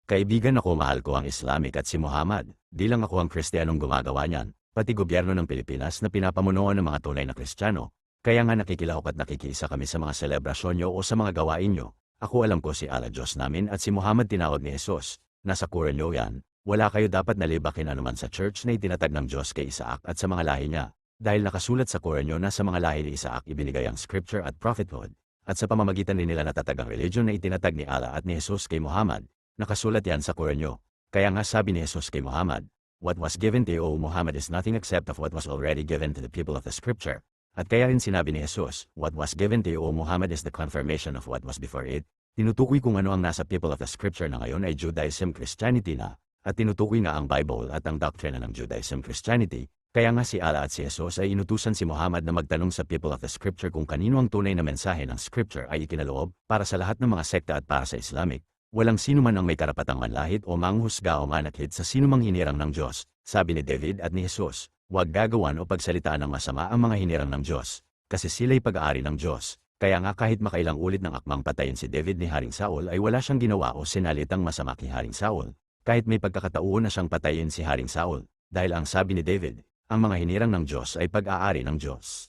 Kaibigan ako, mahal ko ang Islamic at si Muhammad. Di lang ako ang Kristiyanong gumagawa niyan, pati gobyerno ng Pilipinas na pinapamunuan ng mga tunay na Kristiyano. Kaya nga nakikilahok at nakikiisa kami sa mga selebrasyon nyo o sa mga gawain nyo. Ako alam ko si Allah Diyos namin at si Muhammad tinawag ni Jesus. Nasa Quran nyo yan. Wala kayo dapat nalibakin anuman sa church na itinatag ng Diyos kay Isaac at sa mga lahi niya. Dahil nakasulat sa Quran nyo na sa mga lahi ni Isaac ibinigay ang scripture at prophethood. At sa pamamagitan din nila natatag ang religion na itinatag ni Allah at ni Jesus kay Muhammad. Nakasulat yan sa Quran nyo. Kaya nga sabi ni Jesus kay Muhammad, "What was given to you, O Muhammad, is nothing except of what was already given to the people of the scripture." At kaya rin sinabi ni Jesus, "What was given to you, O Muhammad, is the confirmation of what was before it." Tinutukoy kung ano ang nasa people of the scripture na ngayon ay Judaism, Christianity na, at tinutukoy nga ang Bible at ang doctrine ng Judaism, Christianity. Kaya nga si Allah at si Jesus ay inutusan si Muhammad na magtanong sa people of the scripture kung kanino ang tunay na mensahe ng scripture ay ikinaloob para sa lahat ng mga sekta at para sa Islamic. Walang sino man ang may karapatang manlahit o manghusga o manakhid sa sino mang hinirang ng Diyos, sabi ni David at ni Jesus. Huwag gagawan o pagsalitaan ng masama ang mga hinirang ng Diyos, kasi sila'y pag-aari ng Diyos. Kaya nga kahit makailang ulit ng akmang patayin si David ni Haring Saul ay wala siyang ginawa o sinalitang masama kay Haring Saul. Kahit may pagkakataon na siyang patayin si Haring Saul, dahil ang sabi ni David, ang mga hinirang ng Diyos ay pag-aari ng Diyos.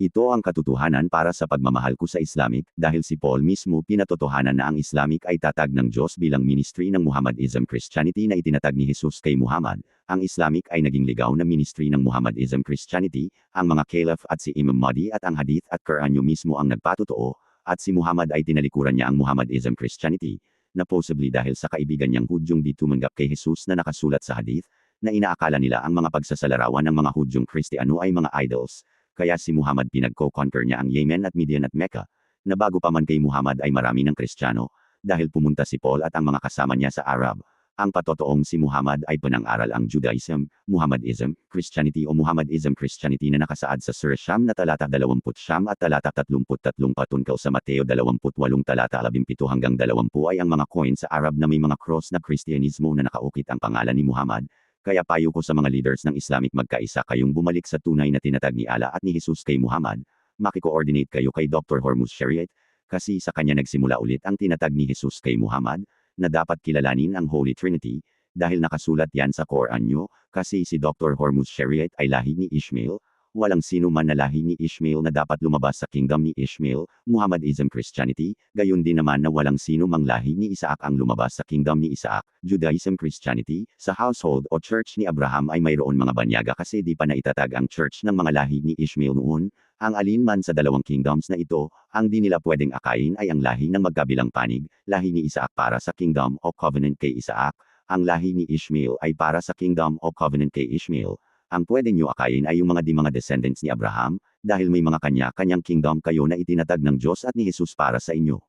Ito ang katotohanan para sa pagmamahal ko sa Islamic dahil si Paul mismo pinatotohanan na ang Islamic ay tatag ng Diyos bilang ministry ng Muhammadism Christianity na itinatag ni Jesus kay Muhammad. Ang Islamic ay naging ligaw na ministry ng Muhammadism Christianity, ang mga Caliph at si Imam Mahdi at ang Hadith at Quran mismo ang nagpatotoo, at si Muhammad ay tinalikuran niya ang Muhammadism Christianity, na possibly dahil sa kaibigan niyang Hudyong di tumanggap kay Jesus na nakasulat sa Hadith, na inaakala nila ang mga pagsasalarawan ng mga Hudyong Kristiyano ay mga idols. Kaya si Muhammad pinagko-conquer niya ang Yemen at Midian at Mecca, na bago pa man kay Muhammad ay marami ng Kristiyano, dahil pumunta si Paul at ang mga kasama niya sa Arab. Ang patotoong si Muhammad ay panang-aral ang Judaism, Muhammadism, Christianity o Muhammadism Christianity na nakasaad sa Surah Sham na talata 20 at talata 33 patungkol sa Mateo 28 talata 17 hanggang 20 ay ang mga coin sa Arab na may mga cross na Kristyanismo na nakaukit ang pangalan ni Muhammad. Kaya payo ko sa mga leaders ng Islamic magkaisa kayong bumalik sa tunay na tinatag ni Allah at ni Jesus kay Muhammad. Makiko-ordinate kayo kay Dr. Hormuz Shariat, kasi sa kanya nagsimula ulit ang tinatag ni Jesus kay Muhammad, na dapat kilalanin ang Holy Trinity, dahil nakasulat yan sa Quran nyo, kasi si Dr. Hormuz Shariat ay lahi ni Ishmael. Walang sino man na lahi ni Ishmael na dapat lumabas sa kingdom ni Ishmael, Muhammadism Christianity, gayon din naman na walang sino mang lahi ni Isaac ang lumabas sa kingdom ni Isaac, Judaism Christianity. Sa household o church ni Abraham ay mayroon mga banyaga kasi di pa naitatag ang church ng mga lahi ni Ishmael noon. Ang alin man sa dalawang kingdoms na ito, ang di nila pwedeng akayin ay ang lahi ng magkabilang panig, lahi ni Isaac para sa kingdom o covenant kay Isaac, ang lahi ni Ishmael ay para sa kingdom o covenant kay Ishmael. Ang pwede nyo akayin ay yung mga descendants ni Abraham, dahil may mga kanya-kanyang kingdom kayo na itinatag ng Diyos at ni Jesus para sa inyo.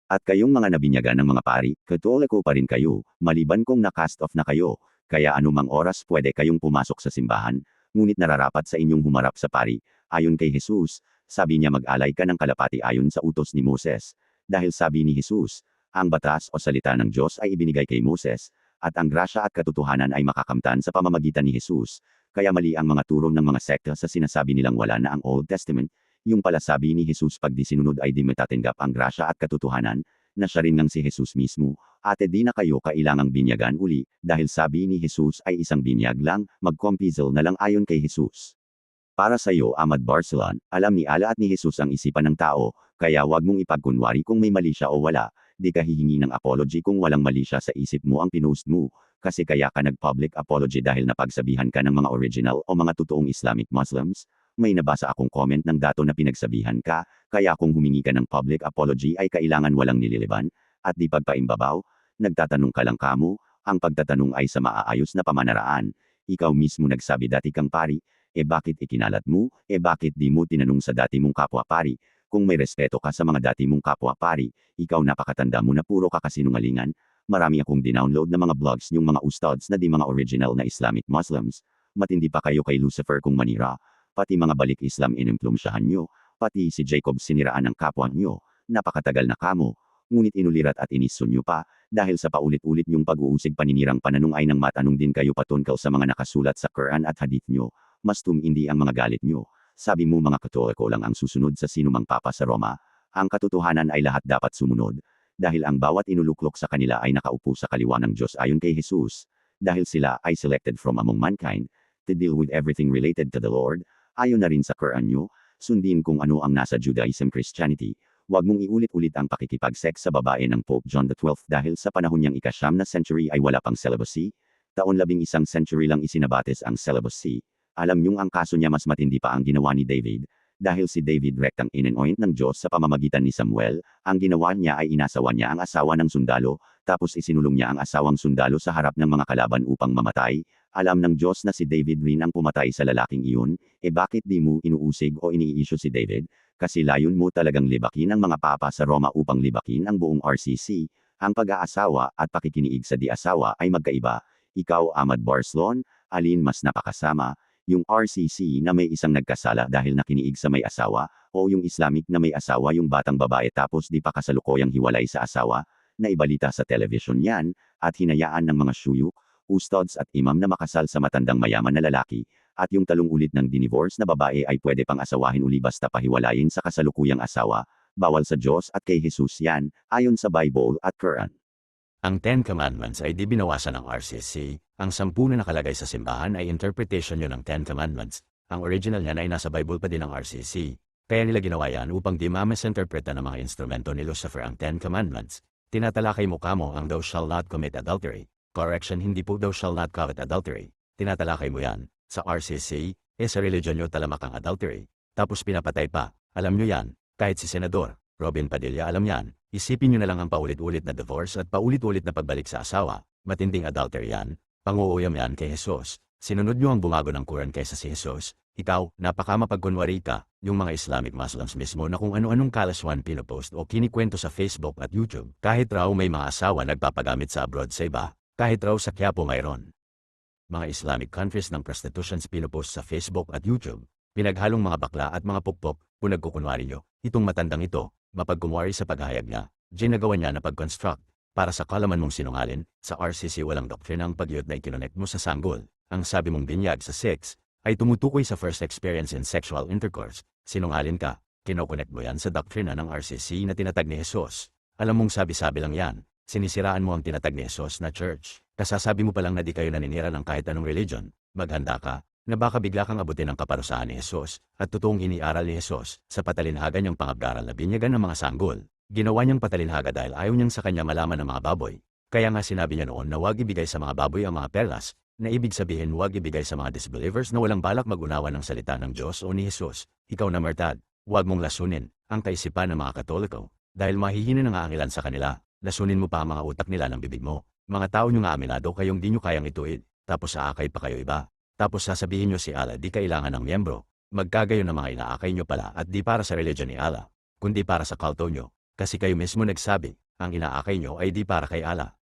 At kayong mga nabinyagan ng mga pari, Katoliko pa rin kayo, maliban kung na-cast off na kayo, kaya anumang oras pwede kayong pumasok sa simbahan, ngunit nararapat sa inyong humarap sa pari. Ayon kay Jesus, sabi niya mag-alay ka ng kalapati ayon sa utos ni Moses. Dahil sabi ni Jesus, ang batas o salita ng Diyos ay ibinigay kay Moses, at ang grasya at katotohanan ay makakamtan sa pamamagitan ni Jesus. Kaya mali ang mga turo ng mga sekta sa sinasabi nilang wala na ang Old Testament, yung pala sabi ni Jesus pag di sinunod ay di matatanggap ang grasya at katotohanan, na siya rin ngang si Jesus mismo, ate di na kayo kailangang binyagan uli, dahil sabi ni Jesus ay isang binyag lang, mag-compizel na lang ayon kay Jesus. Para sa iyo Ahmad Barcelan, alam ni Allah at ni Jesus ang isipan ng tao, kaya wag mong ipagkunwari kung may mali siya o wala, di ka hihingi ng apology kung walang mali siya sa isip mo ang pinost mo. Kasi kaya ka nag-public apology dahil napagsabihan ka ng mga original o mga totoong Islamic Muslims? May nabasa akong comment ng dato na pinagsabihan ka, kaya kung humingi ka ng public apology ay kailangan walang nililiban, at di pagpaimbabaw, nagtatanong ka lang kamo, ang pagtatanong ay sa maaayos na pamanaraan. Ikaw mismo nagsabi dati kang pari, bakit ikinalat mo, bakit di mo tinanong sa dati mong kapwa pari? Kung may respeto ka sa mga dati mong kapwa pari, ikaw napakatanda mo na puro ka kasinungalingan. Marami akong dinownload na mga blogs niyong mga ustads na di mga original na Islamic Muslims. Matindi pa kayo kay Lucifer kung manira. Pati mga balik Islam inimplunsyahan niyo. Pati si Jacob siniraan ng kapwa niyo. Napakatagal na kamo. Ngunit inulirat at inisun niyo pa, dahil sa paulit-ulit niyong pag-uusig paninirang pananong ay nang matanong din kayo patungkol sa mga nakasulat sa Quran at Hadith niyo. Mas tumindi ang mga galit niyo. Sabi mo mga Katoliko lang ang susunod sa sinumang papa sa Roma. Ang katotohanan ay lahat dapat sumunod. dahil ang bawat inuluklok sa kanila ay nakaupo sa kaliwa ng Diyos ayon kay Jesus, dahil sila ay selected from among mankind, to deal with everything related to the Lord, ayon na rin sa Quran nyo, sundin kung ano ang nasa Judaism Christianity, huwag mong iulit-ulit ang pakikipag-sex sa babae ng Pope John XII dahil sa panahon niyang ika-9 na century ay wala pang celibacy, taon 11 century lang isinabates ang celibacy. Alam niyong ang kaso niya mas matindi pa ang ginawa ni David, dahil si David rektang inanoint ng Diyos sa pamamagitan ni Samuel, ang ginawa niya ay inasawa niya ang asawa ng sundalo, tapos isinulong niya ang asawang sundalo sa harap ng mga kalaban upang mamatay. Alam ng Diyos na si David rin ang pumatay sa lalaking iyon, bakit di mo inuusig o iniisyo si David? Kasi layon mo talagang libakin ang mga papa sa Roma upang libakin ang buong RCC, ang pag-aasawa at pakikiniig sa di-asawa ay magkaiba. Ikaw Ahmad Barslon, alin mas napakasama? Yung RCC na may isang nagkasala dahil nakiniig sa may asawa, o yung Islamic na may asawa yung batang babae tapos di pa kasalukuyang hiwalay sa asawa, na ibalita sa television yan, at hinayaan ng mga syuyuk, ustads at imam na makasal sa matandang mayaman na lalaki, at yung talong ulit ng dinivorce na babae ay pwede pang asawahin uli basta pahiwalayin sa kasalukuyang asawa, bawal sa Diyos at kay Jesus yan, ayon sa Bible at Quran. Ang Ten Commandments ay di binawasan ng RCC, ang 10 na nakalagay sa simbahan ay interpretation yun ng Ten Commandments, ang original niyan ay nasa Bible pa din ng RCC, kaya nila ginawa yan upang di ma-misinterpreta ng mga instrumento ni Lucifer ang Ten Commandments. Tinatalakay mo kamo ang thou shall not commit adultery, correction hindi po thou shall not covet adultery, tinatalakay mo yan, sa RCC, sa religion nyo talamak ang adultery, tapos pinapatay pa, alam nyo yan, kahit si Senador Robin Padilla alam yan. Isipin nyo na lang ang paulit-ulit na divorce at paulit-ulit na pagbalik sa asawa, matinding adultery yan, panguuyam yan kay Jesus. Sinunod nyo ang bumago ng Quran kaysa si Jesus, ikaw, napakamapagkunwari ka, yung mga Islamic Muslims mismo na kung ano-anong kalaswan pinopost o kinikwento sa Facebook at YouTube, kahit raw may mga asawa nagpapagamit sa abroad sa iba, kahit raw sa Quiapo mayroon. Mga Islamic countries ng prostitutions pinopost sa Facebook at YouTube, pinaghalong mga bakla at mga pukpok, kung nagkukunwari nyo, itong matandang ito, mapagkumwari sa paghahayag niya, ginagawa niya na pag-construct, para sa kalaman mong sinungalin, sa RCC walang doktrina ang pagyot na ikinonect mo sa sanggol, ang sabi mong binyag sa sex, ay tumutukoy sa first experience in sexual intercourse, sinungalin ka, kinokonect mo yan sa doktrina ng RCC na tinatag ni Jesus, alam mong sabi-sabi lang yan, sinisiraan mo ang tinatag ni Jesus na church, kasasabi mo pa lang na di kayo naninira ng kahit anong religion, maghanda ka, na baka bigla kang abutin ang kaparusahan ni Jesus, at totoong iniaral ni Jesus, sa patalinhaga niyang pangabdaral na binyagan ng mga sanggol. Ginawa niyang patalinhaga dahil ayaw niyang sa kanya malaman ng mga baboy. Kaya nga sinabi niya noon na huwag ibigay sa mga baboy ang mga perlas, na ibig sabihin huwag ibigay sa mga disbelievers na walang balak mag-unawa ng salita ng Diyos o ni Jesus. Ikaw na martad, huwag mong lasunin ang kaisipan ng mga Katoliko, dahil mahihina ng aangilan sa kanila. Lasunin mo pa ang mga utak nila ng bibig mo. Mga tao nyo nga aminado kayong di nyo kayang ituid, tapos aakay pa kayo iba. Tapos sasabihin nyo si Allah di kailangan ng miyembro, magkagayon na mga inaakay nyo pala at di para sa religion ni Allah, kundi para sa kulto nyo, kasi kayo mismo nagsabi, ang inaakay nyo ay di para kay Allah.